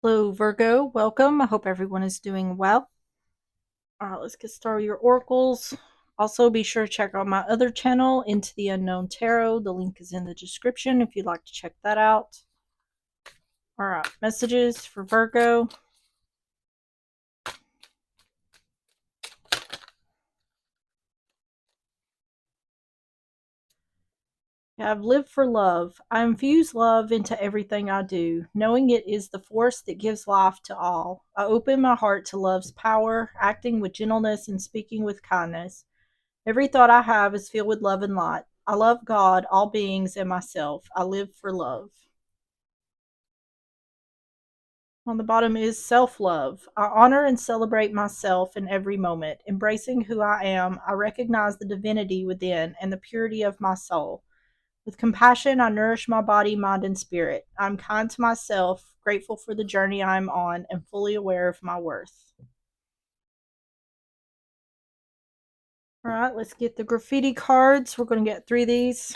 Hello, Virgo. Welcome. I hope everyone is doing well. All right, let's get started with your oracles. Also, be sure to check out my other channel, Into the Unknown Tarot. The link is in the description if you'd like to check that out. All right, messages for Virgo. I've lived for love. I infuse love into everything I do, knowing it is the force that gives life to all. I open my heart to love's power, acting with gentleness and speaking with kindness. Every thought I have is filled with love and light. I love God, all beings, and myself. I live for love. On the bottom is self love. I honor and celebrate myself in every moment. Embracing who I am, I recognize the divinity within and the purity of my soul. With compassion, I nourish my body, mind, and spirit. I'm kind to myself, grateful for the journey I'm on, and fully aware of my worth. All right, let's get the graffiti cards. We're going to get 3 of these.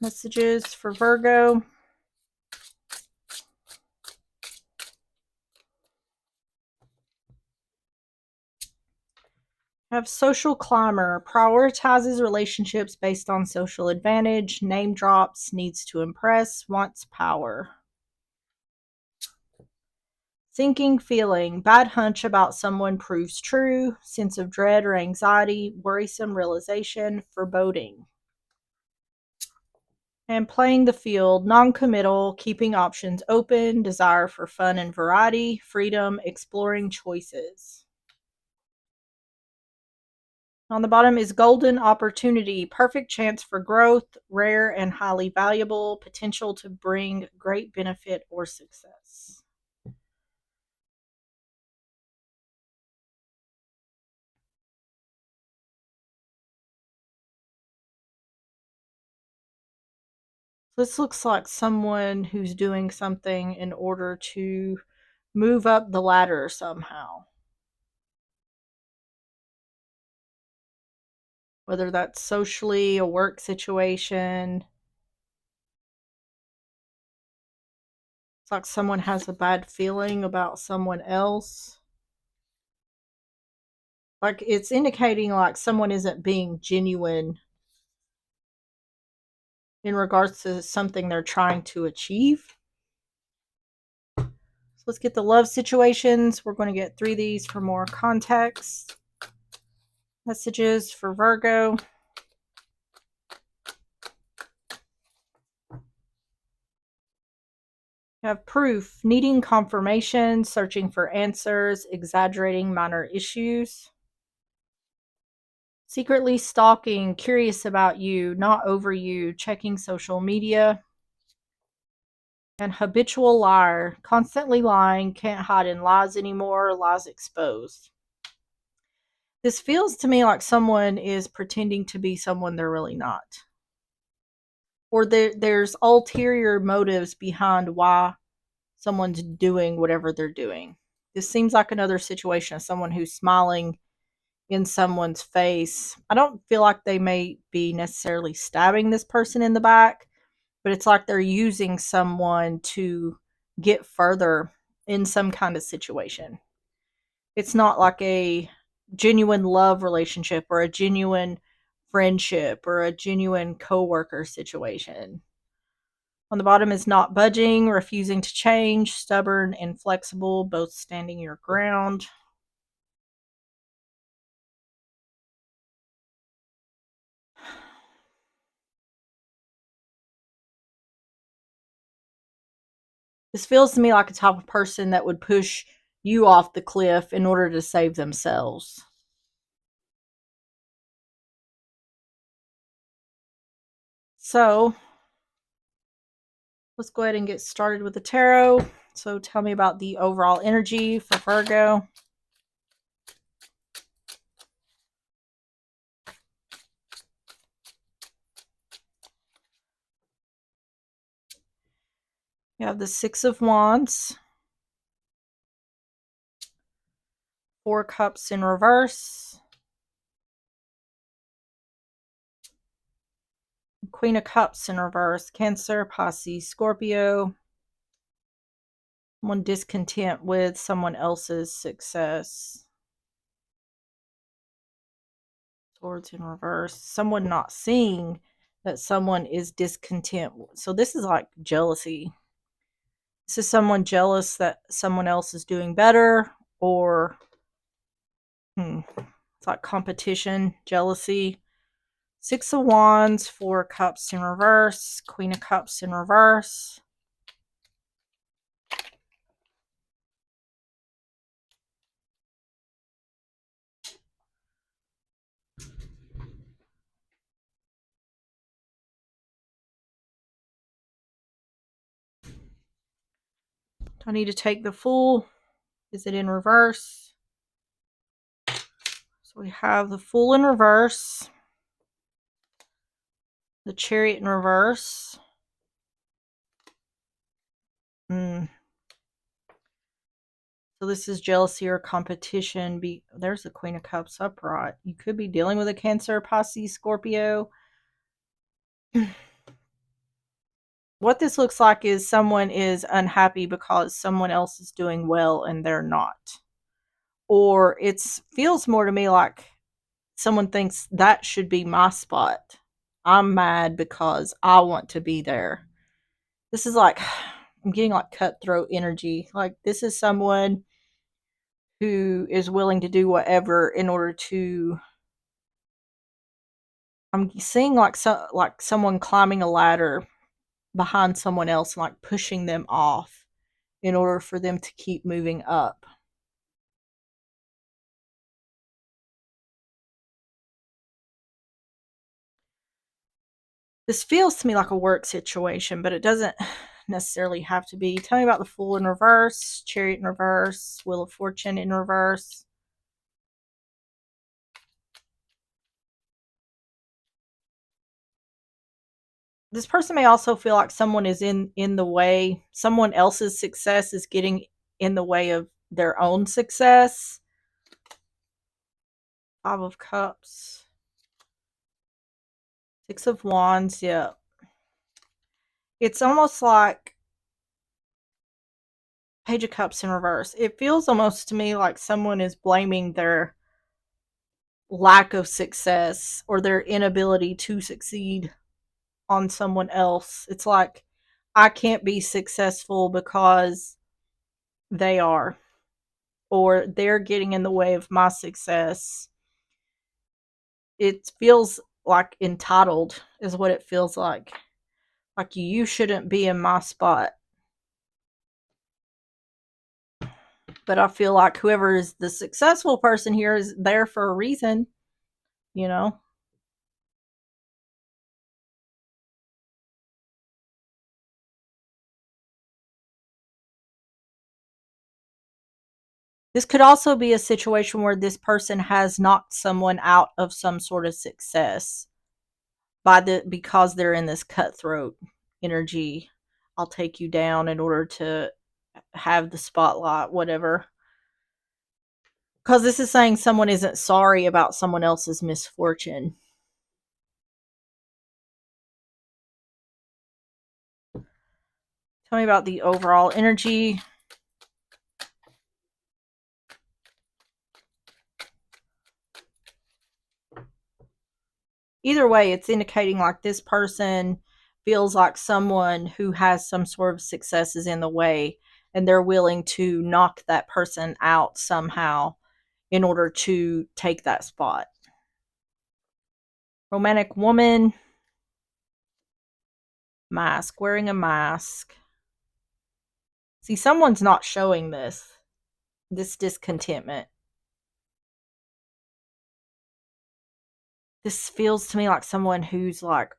Messages for Virgo. Have social climber, prioritizes relationships based on social advantage, name drops, needs to impress, wants power. Sinking feeling, bad hunch about someone proves true, sense of dread or anxiety, worrisome realization, foreboding. And playing the field, non-committal, keeping options open, desire for fun and variety, freedom, exploring choices. On the bottom is golden opportunity, perfect chance for growth, rare and highly valuable, potential to bring great benefit or success. This looks like someone who's doing something in order to move up the ladder somehow. Whether that's socially, a work situation. It's like someone has a bad feeling about someone else. Like it's indicating like someone isn't being genuine in regards to something they're trying to achieve. So let's get the love situations. We're going to get 3 of these for more context. Messages for Virgo. You have proof, needing confirmation, searching for answers, exaggerating minor issues. Secretly stalking, curious about you, not over you, checking social media. And habitual liar, constantly lying, can't hide in lies anymore, lies exposed. This feels to me like someone is pretending to be someone they're really not. Or there's ulterior motives behind why someone's doing whatever they're doing. This seems like another situation of someone who's smiling in someone's face. I don't feel like they may be necessarily stabbing this person in the back, but it's like they're using someone to get further in some kind of situation. It's not like a genuine love relationship or a genuine friendship or a genuine coworker situation. On the bottom is not budging, refusing to change, stubborn, inflexible, both standing your ground. This feels to me like a type of person that would push you off the cliff in order to save themselves. So let's go ahead and get started with the tarot. So tell me about the overall energy for Virgo. You have the Six of Wands, Four Cups in reverse, Queen of Cups in reverse, Cancer, Pisces, Scorpio, Someone discontent with someone else's success. Swords in reverse. Someone not seeing that someone is discontent. So this is like jealousy. This is someone jealous that someone else is doing better, or it's like competition, jealousy. Six of Wands, Four of Cups in reverse, Queen of Cups in reverse. Do I need to take the Fool? Is it in reverse? So we have the Fool in reverse, the Chariot in reverse. So this is jealousy or competition. There's the Queen of Cups upright. You could be dealing with a Cancer, Pisces, Scorpio. What this looks like is someone is unhappy because someone else is doing well and they're not. Or it feels more to me like someone thinks that should be my spot. I'm mad because I want to be there. This is like, I'm getting like cutthroat energy. Like this is someone who is willing to do whatever in order to, I'm seeing like someone climbing a ladder behind someone else and like pushing them off in order for them to keep moving up. This feels to me like a work situation, but it doesn't necessarily have to be. Tell me about the Fool in reverse, Chariot in reverse, Wheel of Fortune in reverse. This person may also feel like someone is in the way. Someone else's success is getting in the way of their own success. Five of Cups. Six of Wands, yeah. It's almost like Page of Cups in reverse. It feels almost to me like someone is blaming their lack of success or their inability to succeed on someone else. It's like, I can't be successful because they are, or they're getting in the way of my success. It feels like entitled, is what it feels like. Like you shouldn't be in my spot. But I feel like whoever is the successful person here is there for a reason, you know? This could also be a situation where this person has knocked someone out of some sort of success because they're in this cutthroat energy. I'll take you down in order to have the spotlight, whatever. Because this is saying someone isn't sorry about someone else's misfortune. Tell me about the overall energy. Either way, it's indicating like this person feels like someone who has some sort of success is in the way, and they're willing to knock that person out somehow in order to take that spot. Romantic woman. Mask. Wearing a mask. See, someone's not showing this discontentment. This feels to me like someone who's like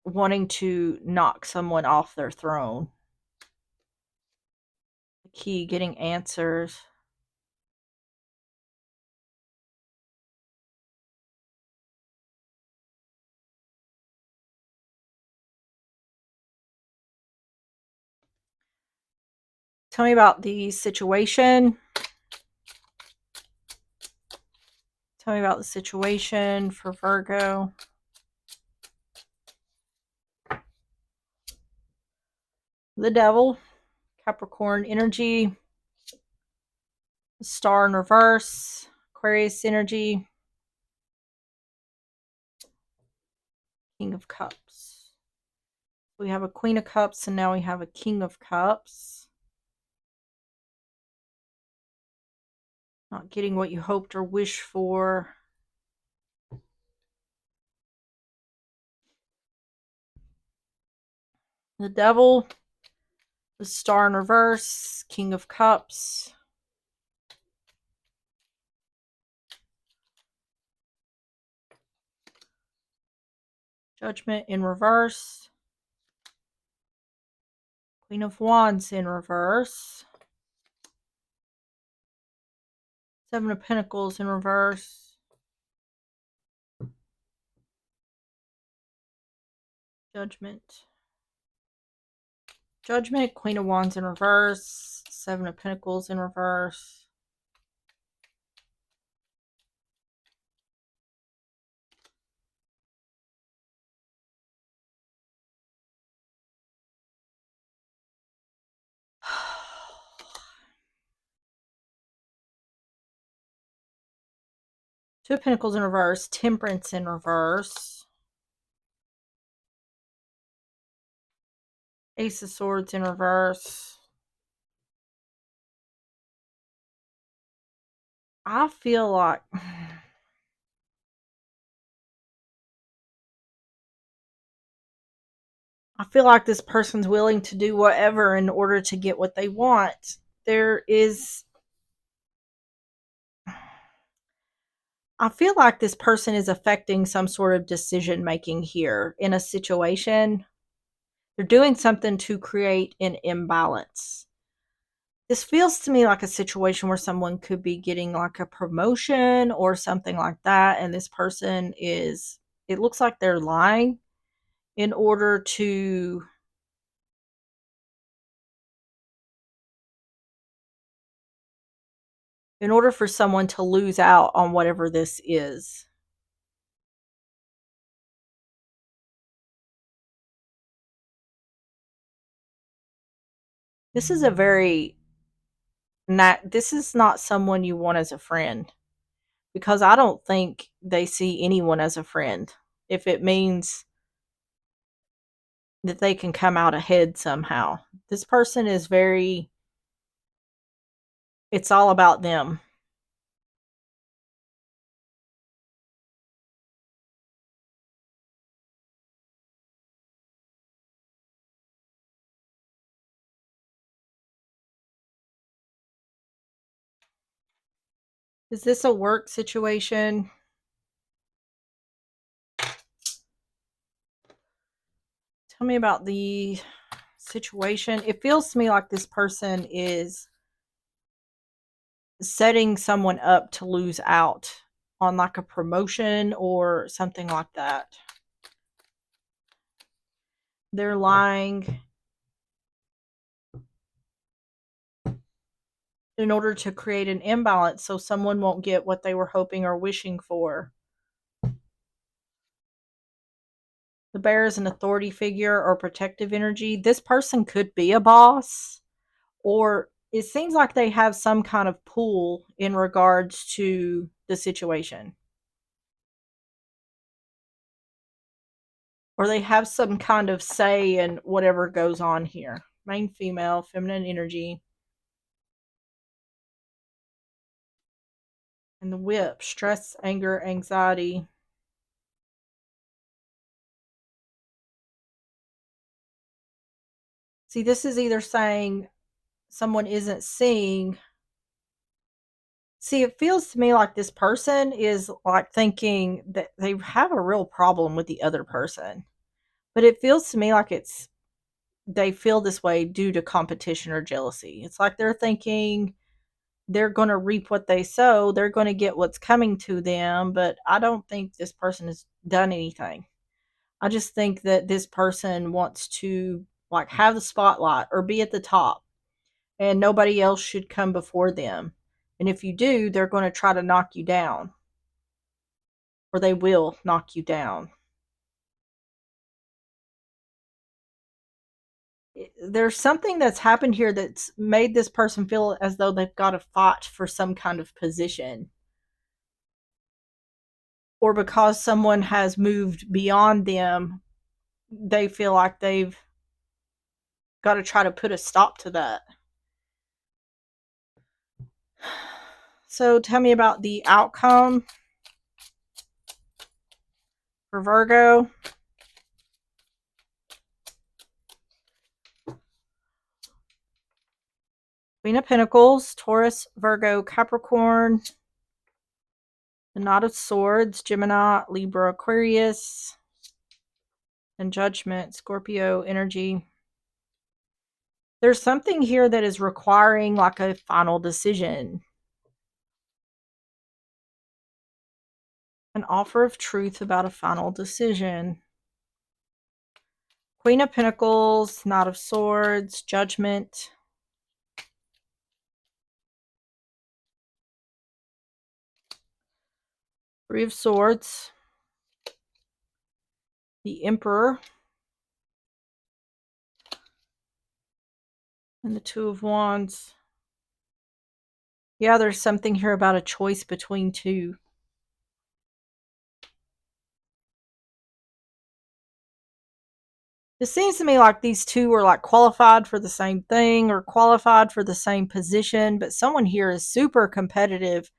wanting to knock someone off their throne. The key, getting answers. Tell me about the situation. Tell me about the situation for Virgo. The Devil. Capricorn energy, Star in reverse, Aquarius energy, King of Cups. We have a Queen of Cups and now we have a King of Cups. Not getting what you hoped or wished for. The Devil, the Star in reverse, King of Cups. Judgment in reverse. Queen of Wands in reverse. Seven of Pentacles in reverse. Judgment. Judgment, Queen of Wands in reverse. Seven of Pentacles in reverse. Two of Pentacles in reverse. Temperance in reverse. Ace of Swords in reverse. I feel like this person's willing to do whatever in order to get what they want. I feel like this person is affecting some sort of decision making here in a situation. They're doing something to create an imbalance. This feels to me like a situation where someone could be getting like a promotion or something like that, and this person is, it looks like they're lying in order to for someone to lose out on whatever this is. This is this is not someone you want as a friend, because I don't think they see anyone as a friend if it means that they can come out ahead somehow. This person is it's all about them. Is this a work situation? Tell me about the situation. It feels to me like this person is setting someone up to lose out on like a promotion or something like that. They're lying in order to create an imbalance so someone won't get what they were hoping or wishing for. The Bear is an authority figure or protective energy. This person could be a boss, or it seems like they have some kind of pull in regards to the situation. Or they have some kind of say in whatever goes on here. Main female, feminine energy. And the Whip, stress, anger, anxiety. See, this is either saying someone isn't seeing. See, it feels to me like this person is like thinking that they have a real problem with the other person. But it feels to me like they feel this way due to competition or jealousy. It's like they're thinking they're going to reap what they sow. They're going to get what's coming to them. But I don't think this person has done anything. I just think that this person wants to like have the spotlight or be at the top, and nobody else should come before them. And if you do, they're going to try to knock you down, or they will knock you down. there's something that's happened here that's made this person feel as though they've got to fight for some kind of position, or because someone has moved beyond them, they feel like they've got to try to put a stop to that. So tell me about the outcome for Virgo. Queen of Pentacles, Taurus, Virgo, Capricorn, the Knot of Swords, Gemini, Libra, Aquarius, and Judgment, Scorpio energy. There's something here that is requiring like a final decision. An offer of truth about a final decision. Queen of Pentacles, Knot of Swords, Judgment. Three of Swords. The Emperor. And the Two of Wands. Yeah, there's something here about a choice between two. It seems to me like these two are like qualified for the same thing or qualified for the same position, but someone here is super competitive.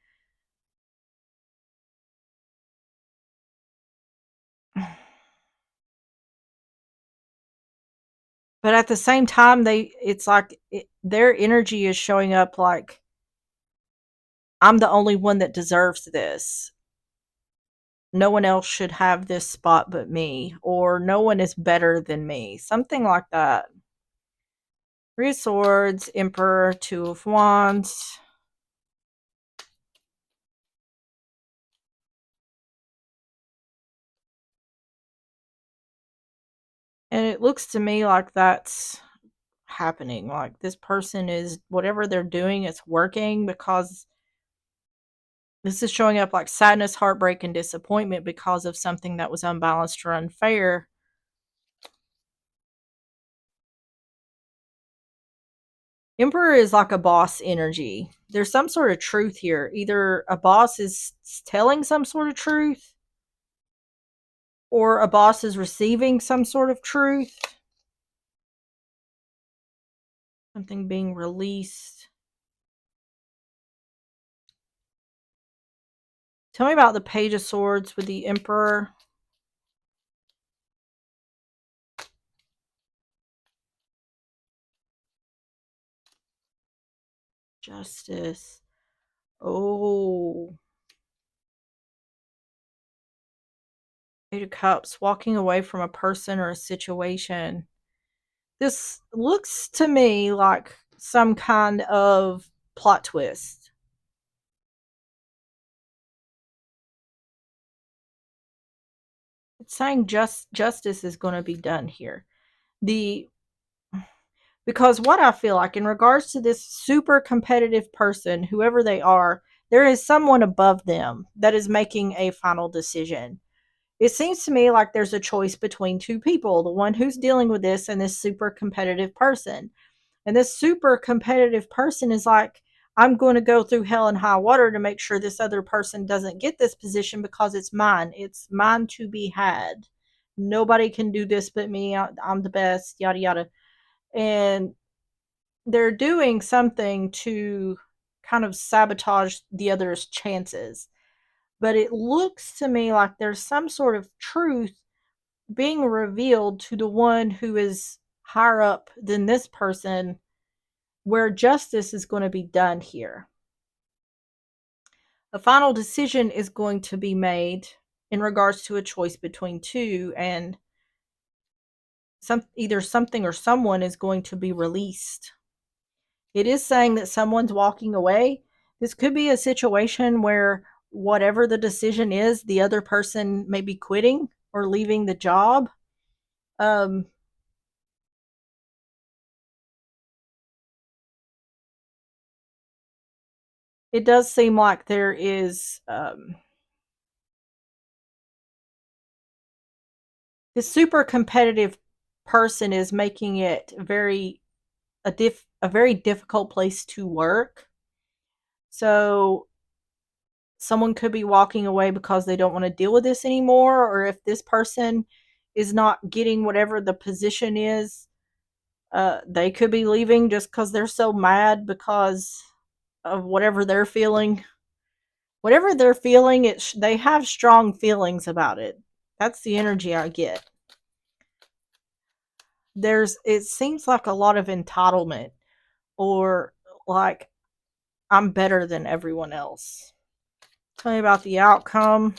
But at the same time, it's like their energy is showing up like, I'm the only one that deserves this. No one else should have this spot but me, or no one is better than me. Something like that. Three of Swords, Emperor, Two of Wands. And it looks to me like that's happening. Like this person is, whatever they're doing, it's working, because this is showing up like sadness, heartbreak, and disappointment because of something that was unbalanced or unfair. Emperor is like a boss energy. There's some sort of truth here. Either a boss is telling some sort of truth, or a boss is receiving some sort of truth. Something being released. Tell me about the Page of Swords with the Emperor. Justice. Oh. Eight of Cups. Walking away from a person or a situation. This looks to me like some kind of plot twist. It's saying justice is going to be done here. Because what I feel like in regards to this super competitive person, whoever they are, there is someone above them that is making a final decision. It seems to me like there's a choice between two people, the one who's dealing with this and this super competitive person. And this super competitive person is like, I'm going to go through hell and high water to make sure this other person doesn't get this position because it's mine. It's mine to be had. Nobody can do this but me. I'm the best, yada, yada. And they're doing something to kind of sabotage the other's chances. But it looks to me like there's some sort of truth being revealed to the one who is higher up than this person, where justice is going to be done here. A final decision is going to be made in regards to a choice between two, and either something or someone is going to be released. It is saying that someone's walking away. This could be a situation where whatever the decision is, the other person may be quitting or leaving the job. It does seem like there is this super competitive person is making it a very difficult place to work. So someone could be walking away because they don't want to deal with this anymore, or if this person is not getting whatever the position is, they could be leaving just because they're so mad because of whatever they're feeling. Whatever they're feeling, they have strong feelings about it. That's the energy I get. It seems like a lot of entitlement, or like I'm better than everyone else. Tell me about the outcome.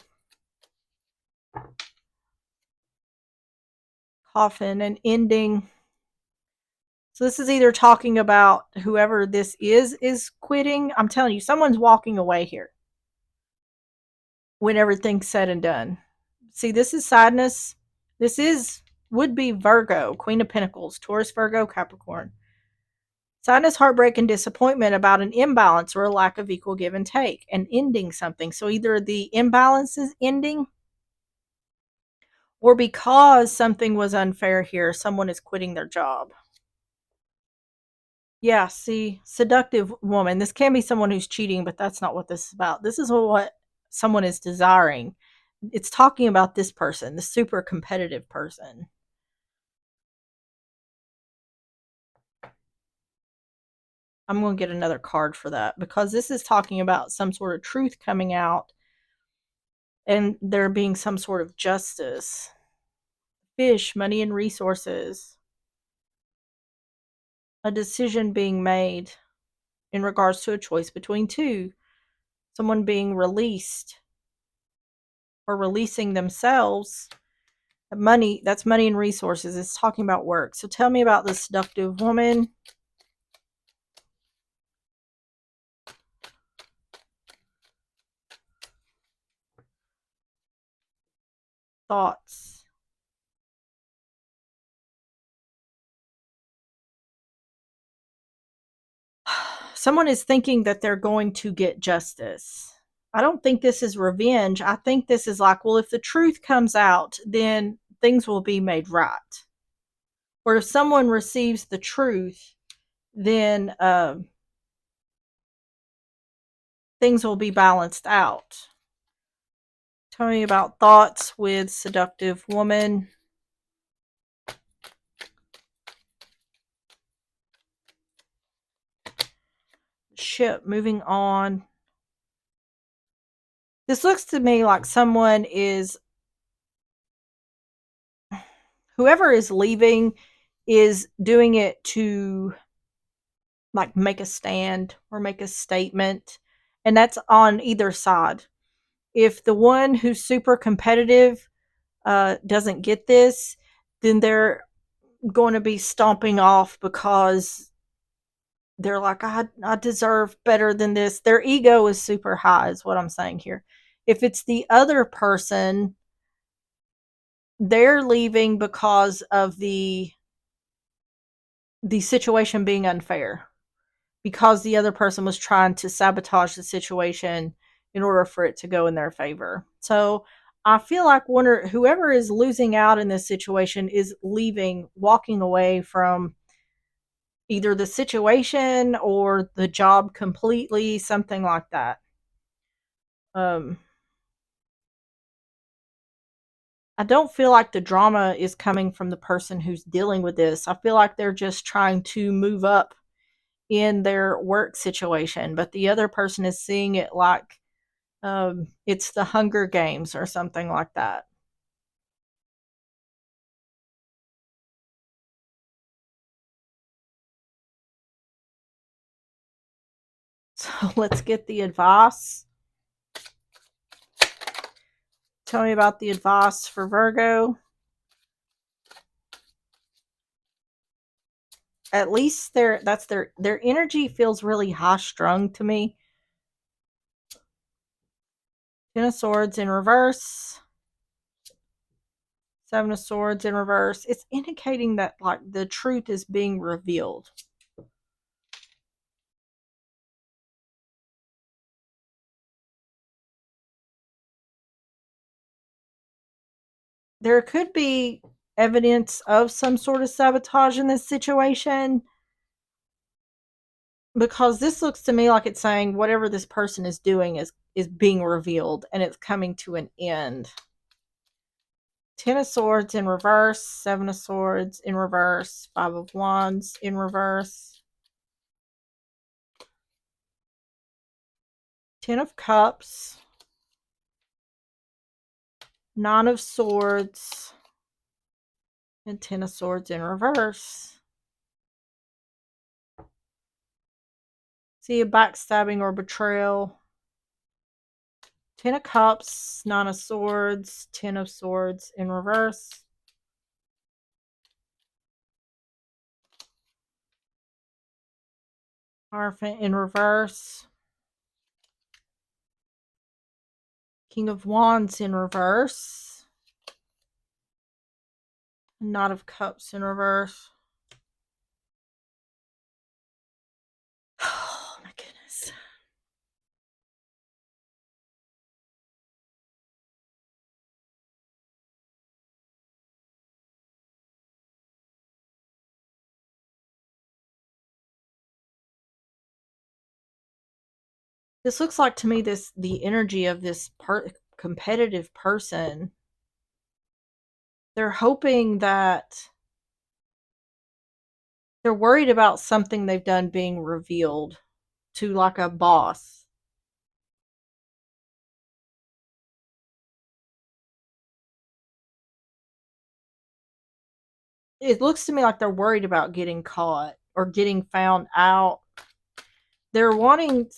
Coffin and ending. So this is either talking about whoever this is quitting. I'm telling you, someone's walking away here when everything's said and done. See, this is sadness. This is would be Virgo, Queen of Pentacles, Taurus, Virgo, Capricorn. Sadness, heartbreak, and disappointment about an imbalance or a lack of equal give and take and ending something. So either the imbalance is ending, or because something was unfair here, someone is quitting their job. Yeah, see, seductive woman. This can be someone who's cheating, but that's not what this is about. This is what someone is desiring. It's talking about this person, the super competitive person. I'm going to get another card for that because this is talking about some sort of truth coming out and there being some sort of justice. Fish, money, and resources. A decision being made in regards to a choice between two. Someone being released or releasing themselves. Money, that's money and resources. It's talking about work. So tell me about this seductive woman. Thoughts. Someone is thinking that they're going to get justice. I don't think this is revenge. I think this is like, well, if the truth comes out, then things will be made right. Or if someone receives the truth, then things will be balanced out. Tell me about thoughts with seductive woman. Ship, moving on. This looks to me like someone is, whoever is leaving is doing it to like make a stand or make a statement. And that's on either side. If the one who's super competitive doesn't get this, then they're going to be stomping off because they're like, I deserve better than this. Their ego is super high, is what I'm saying here. If it's the other person, they're leaving because of the situation being unfair, because the other person was trying to sabotage the situation in order for it to go in their favor. So I feel like whoever is losing out in this situation is leaving, walking away from either the situation or the job completely, something like that. Um, I don't feel like the drama is coming from the person who's dealing with this. I feel like they're just trying to move up in their work situation, but the other person is seeing it like it's the Hunger Games or something like that. So let's get the advice. Tell me about the advice for Virgo. At least their energy feels really high strung to me. Ten of Swords in reverse. Seven of Swords in reverse. It's indicating that like the truth is being revealed. There could be evidence of some sort of sabotage in this situation, because this looks to me like it's saying whatever this person is doing is being revealed and it's coming to an end. 10 of Swords in reverse, 7 of Swords in reverse, 5 of Wands in reverse, 10 of Cups, 9 of Swords, and 10 of Swords in reverse. See a backstabbing or betrayal. 10 of Cups, 9 of Swords, 10 of Swords in reverse. Hierophant in reverse. King of Wands in reverse. Knight of Cups in reverse. Oh my goodness. This looks like to me the energy of this competitive person. They're hoping that they're worried about something they've done being revealed to like a boss. It looks to me like they're worried about getting caught or getting found out. They're wanting,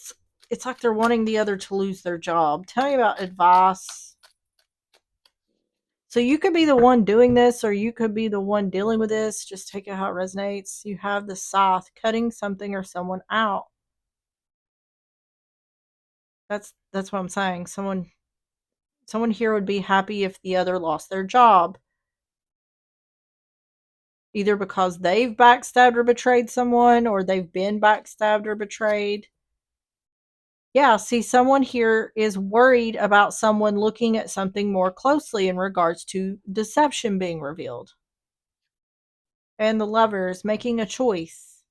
it's like they're wanting the other to lose their job. Tell me about advice. So you could be the one doing this or you could be the one dealing with this. Just take it how it resonates. You have the scythe cutting something or someone out. That's what I'm saying. Someone here would be happy if the other lost their job. Either because they've backstabbed or betrayed someone or they've been backstabbed or betrayed. Yeah, see, someone here is worried about someone looking at something more closely in regards to deception being revealed. And the Lovers making a choice.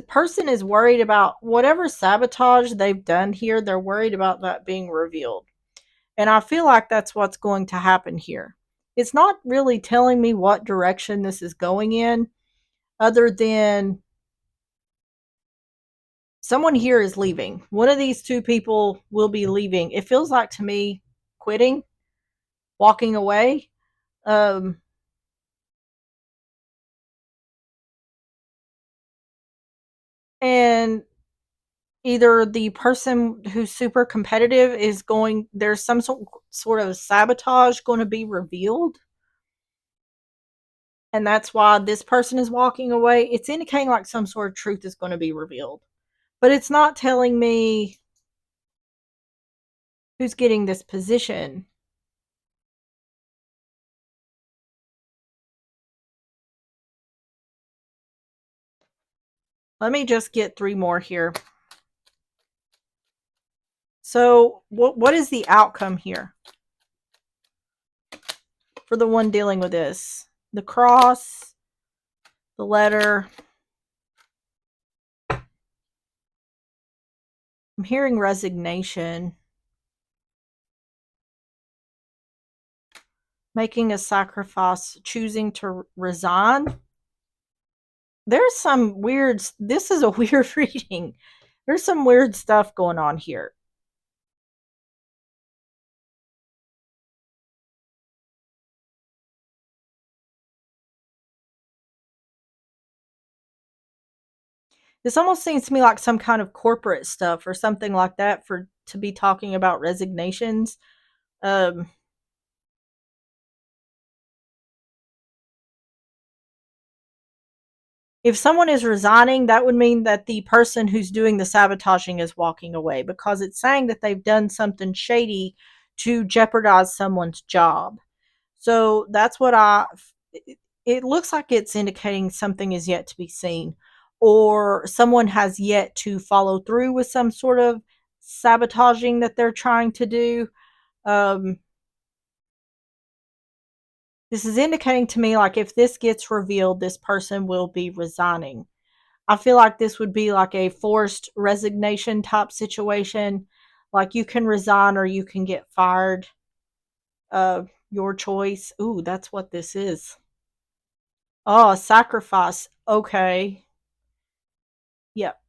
Person is worried about whatever sabotage they've done here. They're worried about that being revealed. And I feel like that's what's going to happen here. It's not really telling me what direction this is going in, other than someone here is leaving. One of these two people will be leaving. It feels like to me quitting, walking away. Um, and either the person who's super competitive is going, there's some sort of sabotage going to be revealed. And that's why this person is walking away. It's indicating like some sort of truth is going to be revealed. But it's not telling me who's getting this position. Let me just get 3 more here. So, what is the outcome here for the one dealing with this? The Cross, the Letter. I'm hearing resignation. Making a sacrifice, choosing to resign. There's some weird, this is a weird reading. There's some weird stuff going on here. This almost seems to me like some kind of corporate stuff or something like that for to be talking about resignations. Um, if someone is resigning, that would mean that the person who's doing the sabotaging is walking away, because it's saying that they've done something shady to jeopardize someone's job. So that's what it looks like it's indicating something is yet to be seen. or someone has yet to follow through with some sort of sabotaging that they're trying to do. Um, this is indicating to me like if this gets revealed, this person will be resigning. I feel like this would be like a forced resignation type situation. Like you can resign or you can get fired. Your choice. Ooh, that's what this is. Oh, sacrifice. Okay. Yep.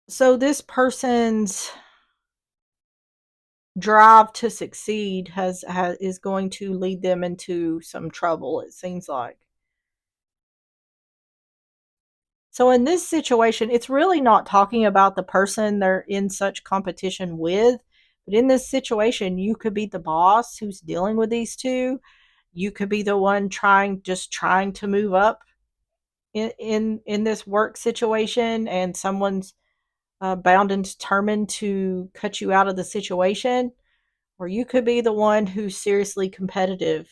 So this person's drive to succeed has is going to lead them into some trouble, it seems like. So in this situation, it's really not talking about the person they're in such competition with, but in this situation, you could be the boss who's dealing with these two. You could be the one trying to move up in this work situation, and someone's bound and determined to cut you out of the situation, or you could be the one who's seriously competitive.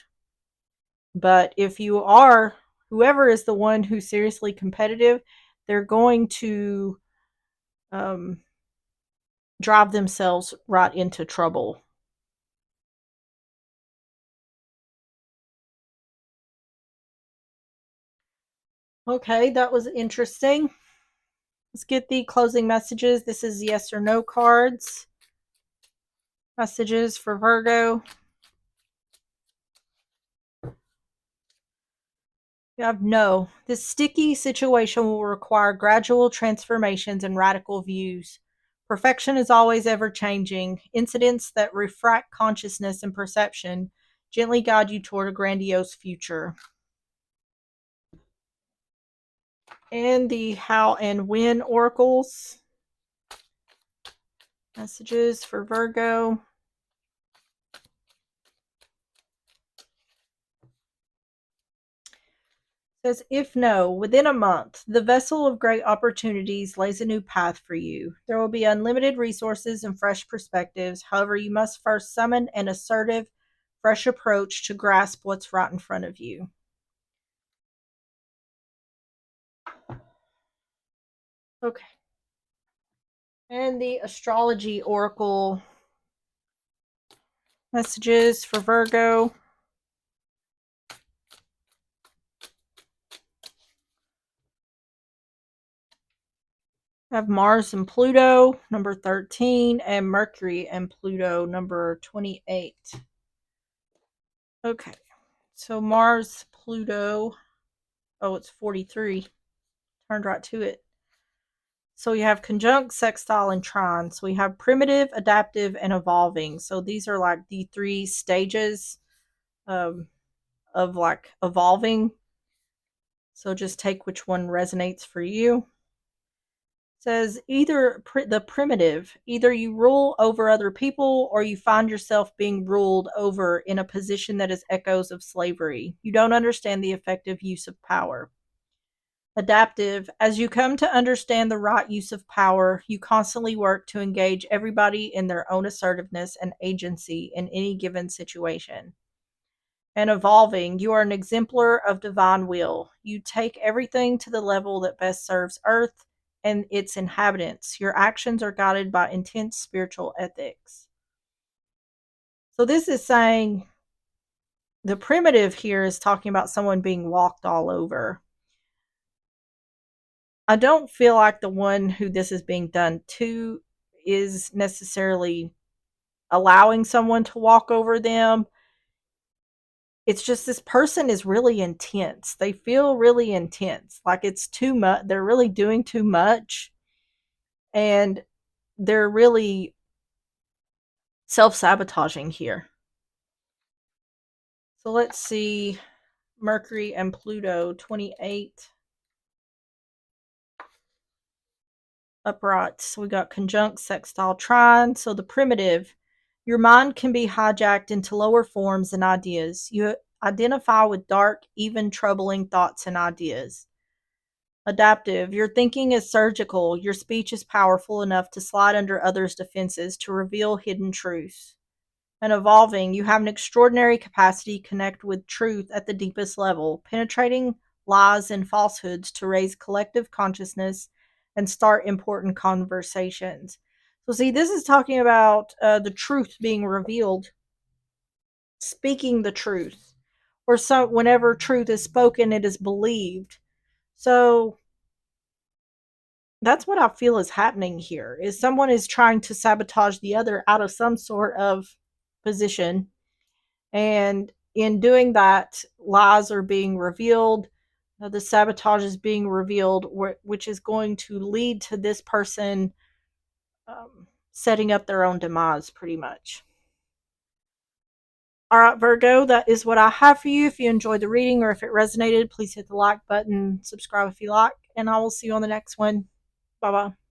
But if you are, whoever is the one who's seriously competitive, they're going to um, drive themselves right into trouble. Okay, that was interesting. Let's get the closing messages. This is yes or no cards. Messages for Virgo. You have no. This sticky situation will require gradual transformations and radical views. Perfection is always ever changing. Incidents that refract consciousness and perception gently guide you toward a grandiose future. And the how and when oracles. Messages for Virgo. Says, if no, within a month, the vessel of great opportunities lays a new path for you. There will be unlimited resources and fresh perspectives. However, you must first summon an assertive, fresh approach to grasp what's right in front of you. Okay. And the astrology oracle messages for Virgo. I have Mars and Pluto, number 13, and Mercury and Pluto, number 28. Okay. So Mars, Pluto. Oh, it's 43. Turned right to it. So we have conjunct, sextile, and trine. So we have primitive, adaptive, and evolving. So these are like the three stages um, of like evolving. So just take which one resonates for you. It says either the primitive, either you rule over other people or you find yourself being ruled over in a position that is echoes of slavery. You don't understand the effective use of power. Adaptive, as you come to understand the right use of power, you constantly work to engage everybody in their own assertiveness and agency in any given situation. And evolving, you are an exemplar of divine will. You take everything to the level that best serves Earth and its inhabitants. Your actions are guided by intense spiritual ethics. So, this is saying the primitive here is talking about someone being walked all over. I don't feel like the one who this is being done to is necessarily allowing someone to walk over them. It's just this person is really intense. They feel really intense. Like it's too much. They're really doing too much. And they're really self sabotaging here. So let's see Mercury and Pluto 28 upright. So we got conjunct, sextile, trine. So the primitive, your mind can be hijacked into lower forms and ideas. You identify with dark, even troubling thoughts and ideas. Adaptive, your thinking is surgical. Your speech is powerful enough to slide under others' defenses to reveal hidden truths. and evolving. You have an extraordinary capacity to connect with truth at the deepest level, penetrating lies and falsehoods to raise collective consciousness and start important conversations. So, see, this is talking about the truth being revealed, speaking the truth, or so whenever truth is spoken, it is believed. So, that's what I feel is happening here. Is someone is trying to sabotage the other out of some sort of position, and in doing that, lies are being revealed. The sabotage is being revealed, which is going to lead to this person setting up their own demise, pretty much. All right, Virgo, that is what I have for you. If you enjoyed the reading or if it resonated, please hit the like button, subscribe if you like, and I will see you on the next one. Bye bye.